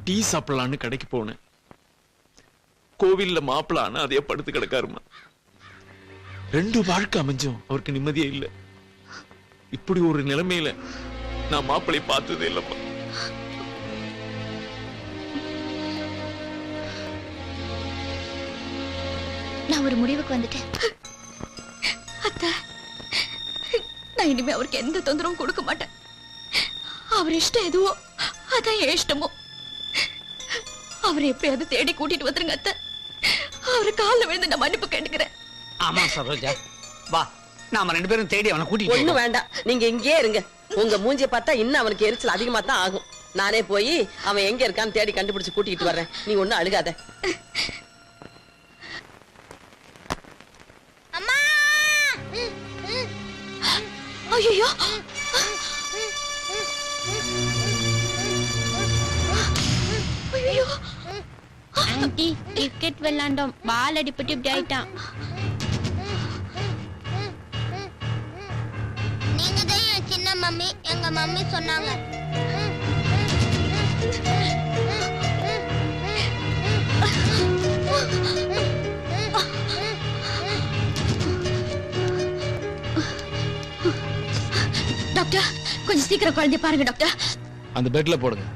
Tea சாப்பிடலான்னு கடைக்கு போனேன். கோவில்ல மாப்பிள்ளான்னு அதே படுத்து கிடக்காருமா. 2 வாழ்க்கை அமைஞ்சும் அவருக்கு நிம்மதியே இல்லை. இப்படி ஒரு நிலைமையில நான் மாப்பிள்ளை பார்த்ததே இல்லப்பா. நான் ஒரு முடிவுக்கு வந்துட்டேன். அத்தை, நான் இனிமே அவருக்கு எந்த தொந்தரவும் கொடுக்க மாட்டேன். அவர் இஷ்டம் எதுவோ அதான் என் இஷ்டமோ. அவரை எப்படியாவது தேடி கூட்டிட்டு வந்துருங்க அத்தை. அவரு காலில் விழுந்து நான் மன்னிப்பு கேட்டுக்கிறேன். ஆமா சரோஜா, வா நாம 2 பேரும் தேடி அவனை கூட்டிட்டு ஒண்ணு வேண்டாம், நீங்க இங்கேயே இருங்க. உங்க மூஞ்சிய பார்த்தா இன்னும் அவனுக்கு எரிச்சல் அதிகமா தான் ஆகும். நானே போய் அவன் எங்க இருக்கான்னு தேடி கண்டுபிடிச்சு கூட்டிட்டு வர்றேன். நீ ஒண்ணும் அழுகாத. அம்மா! ஐயோ! ஐயோ! ஆன்ட்டி, கிரிக்கெட் விளையாண்டோம், பால் அடிபட்டு இப்படி ஆயிட்டான். நீங்க தான் என் சின்ன மம்மி, எங்க மம்மி சொன்னாங்க. டாக்டர், கொஞ்சம் சீக்கிரம் குழந்தைய பாருங்க டாக்டர். அந்த பெட்ல போடுங்க.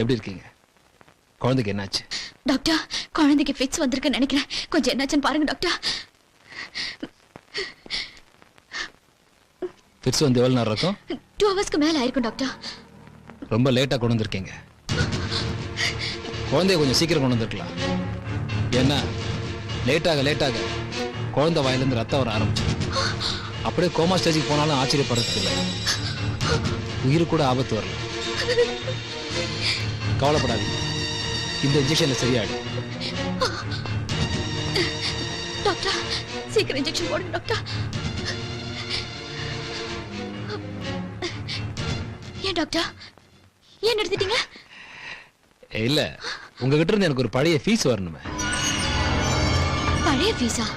எப்படி இருக்கீங்க? குழந்தைக்கு என்னாச்சு? டாக்டர், குழந்தைக்கு ஃபிட்ஸ் வந்திருக்குன்னு நினைக்கிறேன். கொஞ்சம் என்னாச்சுன்னு பாருங்க டாக்டர். ஃபிட்ஸ் வந்து எவ்வளவு நேரம் இருக்கும்? 2 ஹவர்ஸ்க்கு மேல ஆயிருக்கும் டாக்டர். ரொம்ப லேட்டா கொண்டு வந்திருக்கீங்க. குழந்தைய கொஞ்சம் சீக்கிரம் கொண்டு வந்திருக்கலாம். ஏன்னா லேட்டாக குழந்தை வாயிலிருந்து ரத்தம் வர ஆரம்பிச்சு. அப்படியே கோமா ஸ்டேஜுக்கு போனாலும் ஆச்சரியப்படுறதுக்கு இல்லை. உயிருக்கு கூட ஆபத்து வரல. கவலைப்படாதீங்க, இந்த இன்ஜெக்ஷன்ல சரியாயிடும். டாக்டர், சீக்கிரம் இன்ஜெக்ஷன் போடுங்க டாக்டர். ஏன் டாக்டர், ஏன் நிறுத்திட்டீங்க? இல்ல, உங்ககிட்ட இருந்து எனக்கு ஒரு பழைய ஃபீஸ் வரணுமே. பழைய ஃபீஸா?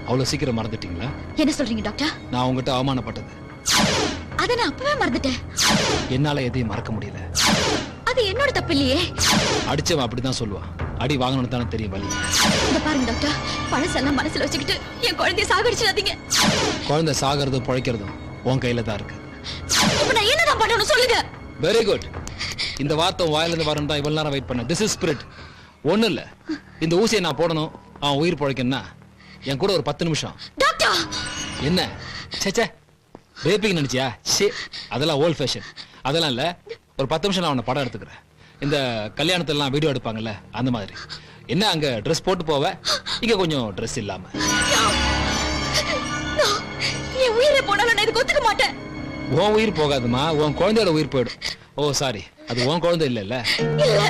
அவ்வளவு சீக்கிரம் மறந்துட்டீங்களா? என்ன சொல்றீங்க டாக்டர்? நான் உங்ககிட்ட அவமானப்பட்டது அதை நான் அப்பவே மறந்துட்டேன். என்னால எதையும் மறக்க முடியல. அது என்னோட தப்பு இல்லையே. அடிச்சவன் அப்படிதான் சொல்லுவான். அடி வாங்கணும்னு தானே தெரியும் வலி. இந்த பாருங்க டாக்டர், பழசெல்லாம் மனசுல வச்சுக்கிட்டு என் குழந்தைய சாகடிச்சிடாதீங்க. குழந்தை சாகிறதும் பிழைக்கிறதும் உன் கையில தான் இருக்கு. இப்ப நான் என்னதான் பண்ணணும் சொல்லுங்க. Very good. இந்த வார்த்தை வாயிலிருந்து வரணும் தான் இவ்வளவு நேரம் வெயிட் பண்ண. This is spirit. ஒண்ணு இல்ல, இந்த ஊசியை நான் போடணும், அவன் உயிர் பிழைக்கணும்னா என் கூட ஒரு 10 நிமிஷம். டாக்டர்! என்ன சேச்சே, ரேப்பிங் நினைச்சியா? சே, அதெல்லாம் ஓல்ட் ஃபேஷன். அதெல்லாம் இல்ல, ஒரு 10 நிமிஷம் நான் அவனை படம் எடுத்துக்கிறேன். இந்த கல்யாணத்தெல்லாம் வீடியோ எடுப்பாங்கல்ல அந்த மாதிரி. என்ன அங்க ட்ரெஸ் போட்டு போவ, இங்க கொஞ்சம் ட்ரெஸ் இல்லாம. என் உயிரை போனாலும் நான் இதுக்கு ஒத்துக்க மாட்டேன். உன் உயிர் போகாதுமா, உன் குழந்தையோட உயிர் போயிடும். ஓ சாரி, அது உன் குழந்தை இல்ல. இல்ல,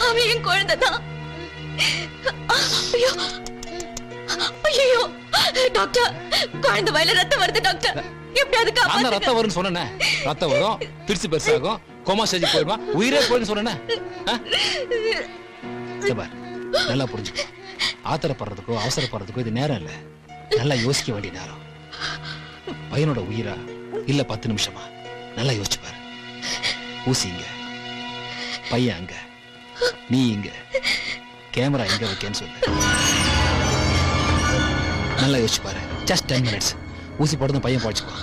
அவன் என் குழந்தை தான். ஐயோ ஐயோ டாக்டர், குழந்தை வாயில ரத்தம் வருது டாக்டர். எப்படியாவது நான் காப்பாத்துங்க. ரத்தம் வரும்னு சொன்னேன். ரத்தம் வரும், பிரிச்சு பெருசாகும், கோமா ஸ்டேஜ் போயிடுமா, உயிரே போயிடுன்னு சொன்னேன். நல்லா புரிஞ்சுக்கோ. ஆத்திரப்படுறதுக்கோ அவசரப்படுறதுக்கோ இது நேரம் இல்ல. நல்லா யோசிக்க வேண்டிய நேரம். பையனோட உயிரா இல்ல 10 நிமிஷமா, நல்லா யோசிச்சு பாரு. ஊசி இங்க, பையன் அங்க, நீ இங்க, கேமரா எங்க வைக்கன்னு சொல்லு. நல்லா யோசிச்சு பாரு. Just 10 minutes. ஊசி போட்டதும் பையன் போச்சுக்கோ.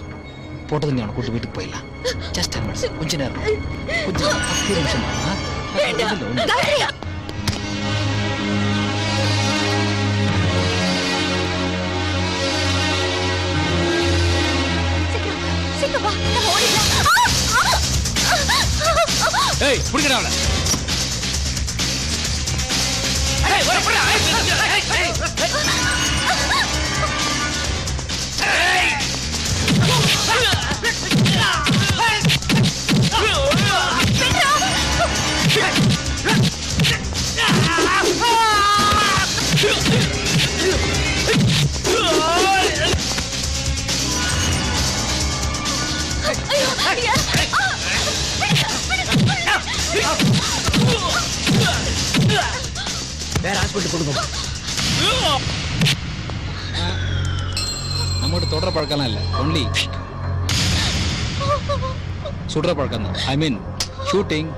போட்டதும் நீ அவனை கூட்டு வீட்டுக்கு போயிடலாம். Just 10 minutes. கொஞ்ச நேரம், கொஞ்சம் 10 நிமிஷம். சீக்கிரம் வா, நம்ம ஓடிடலாம். ஏய், புடிங்கடா அவளை. ஏய், வர போடா. ஏய். வேற ஹாஸ்பிட்டல் கொண்டு போ. நம்மகிட்ட தொடர பழக்கம்லாம் இல்லை, ஒன்லி சுடுற பழக்கம் தான். ஐ மீன் ஷூட்டிங்.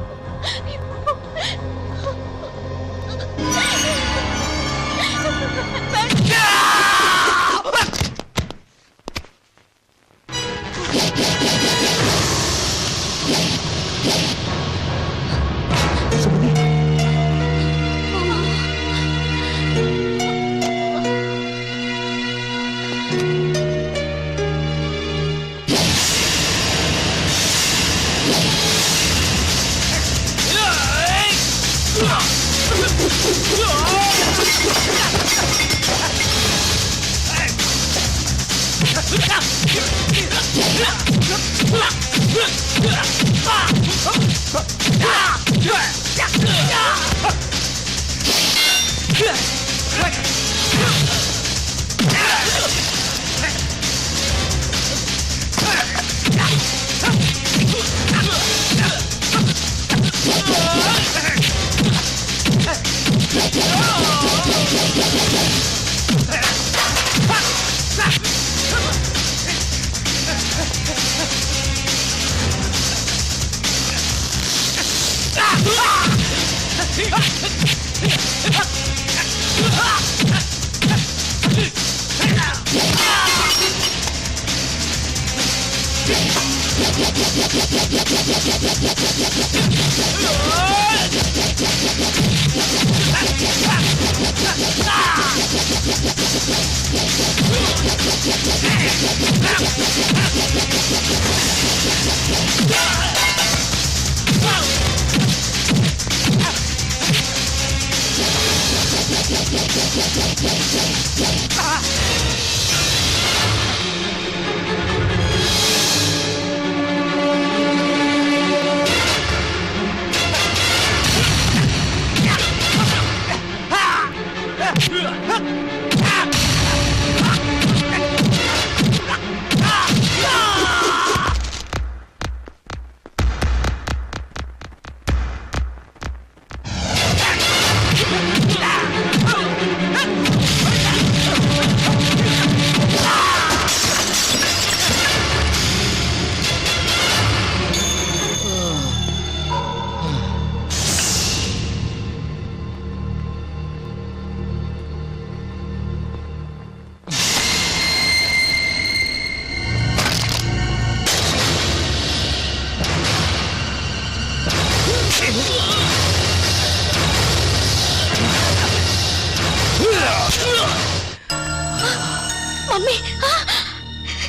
மம்மி,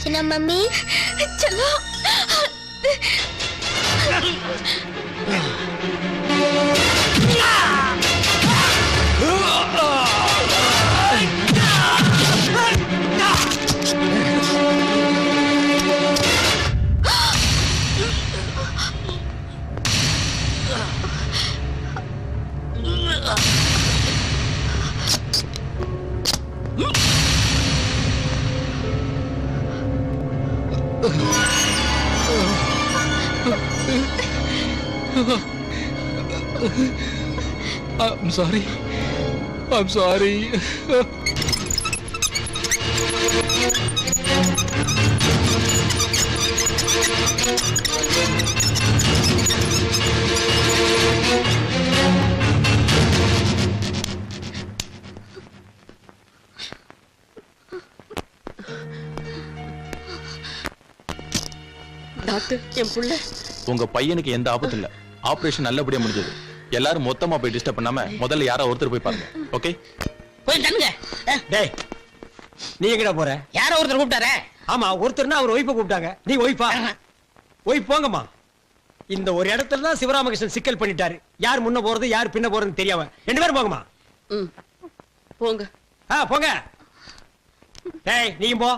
சின்ன மம்மி செல்லம். I'm sorry. I'm sorry. Doctor, என் புள்ள உங்க பையனுக்கு எந்த ஆபத்தும் இல்ல. ஆபரேஷன் நல்லபடியா முடிஞ்சது. எல்லாரும் மொத்தமா போய் டிஸ்டர்ப் பண்ணாம முதல்ல யாரோ ஒருத்தர் போய் பாருங்க. ஓகே, போய் தண்ணுங்க. டேய், நீ எங்கடா போற? யாரோ ஒருத்தர் கூப்பிட்டாரே. ஆமா, ஒருத்தர்னா அவர் ஒய்ஃபை கூப்பிட்டாங்க. நீ ஒய்ஃபா? ஒய்ஃப் போங்கம்மா. இந்த ஒரு இடத்துல தான் சிவராமகிருஷ்ணன் சிக்கல் பண்ணிட்டாரு. யார் முன்ன போறது யார் பின்ன போறதுன்னு தெரியாம. 2 பேரும் போங்கம்மா. போங்க. போங்க. டேய், நீயும் போ.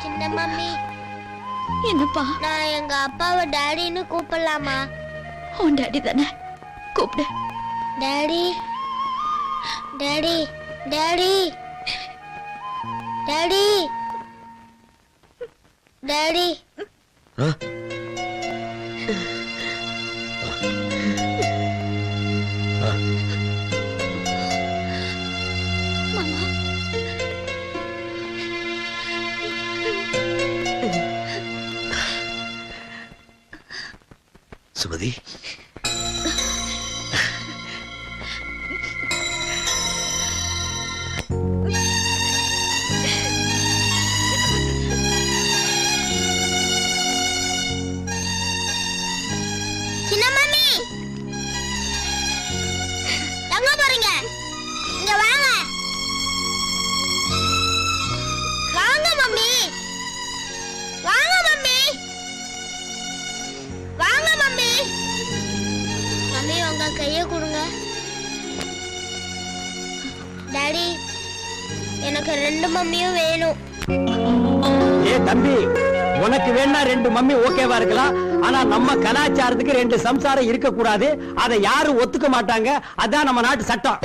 சின்ன மம்மி, என்னப்பா? நான் எங்க அப்பாவை டாடின்னு கூப்பிடலாமா? உன் டாடி தானே, கூப்பிடு. Daddy daddy daddy daddy daddy. Sumathi, சின்ன மம்மி எங்க போறீங்க? இங்க வாங்க. வாங்க மம்மி, வாங்க மம்மி, வாங்க மம்மி. மம்மி உங்க கைய கொடுங்க. டாடி, எனக்கு 2 மம்மியும் வேணும். ஏ தம்பி, உனக்கு வேணா 2 மம்மி ஓகேவா இருக்கலாம். ஆனா நம்ம கலாச்சாரத்துக்கு 2 சம்சாரம் இருக்க கூடாது. அதை யாரும் ஒத்துக்க மாட்டாங்க. அதான் நம்ம நாட்டு சட்டம்.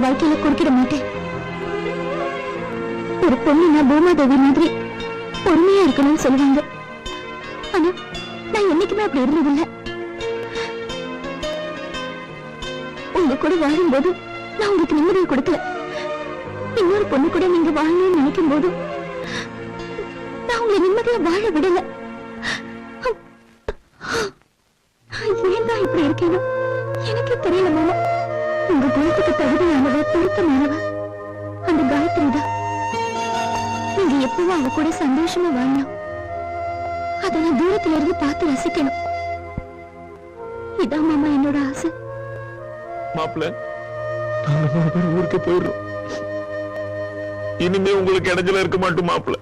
வாழ்க்கையில குறுக்கிட மாட்டேன். ஒரு பொண்ணுனா பூமாதேவி மாதிரி பொறுமையா இருக்கணும்னு சொல்லுவாங்க. ஆனா நான் என்னைக்குமே அப்படி இருந்ததில்லை. உங்க கூட வாழும்போது நான் உங்களுக்கு நிம்மதியை கொடுக்கல. இன்னொரு பொண்ணு கூட நீங்க வாழணும்னு நினைக்கும் போது நான் உங்களை நிம்மதியா வாழ விடல. ஏன் தான் இப்படி இருக்கேனோ எனக்கே தெரியல மாமா. உங்க குணத்துக்கு தகுதியானவ, பொருத்தமானவ அந்த காயத்ரி தான். நீங்க எப்பவும் அவ கூட சந்தோஷமா வாழணும். அதை நான் தூரத்துல இருந்து பார்த்து ரசிக்கணும். இதான் மாமா என்னோட ஆசை. மாப்பிள்ள, நாங்க 3 பேரும் ஊருக்கு போயிடுறோம். இனிமே உங்களுக்கு இடைஞ்சல இருக்க மாட்டோம் மாப்பிள்ள.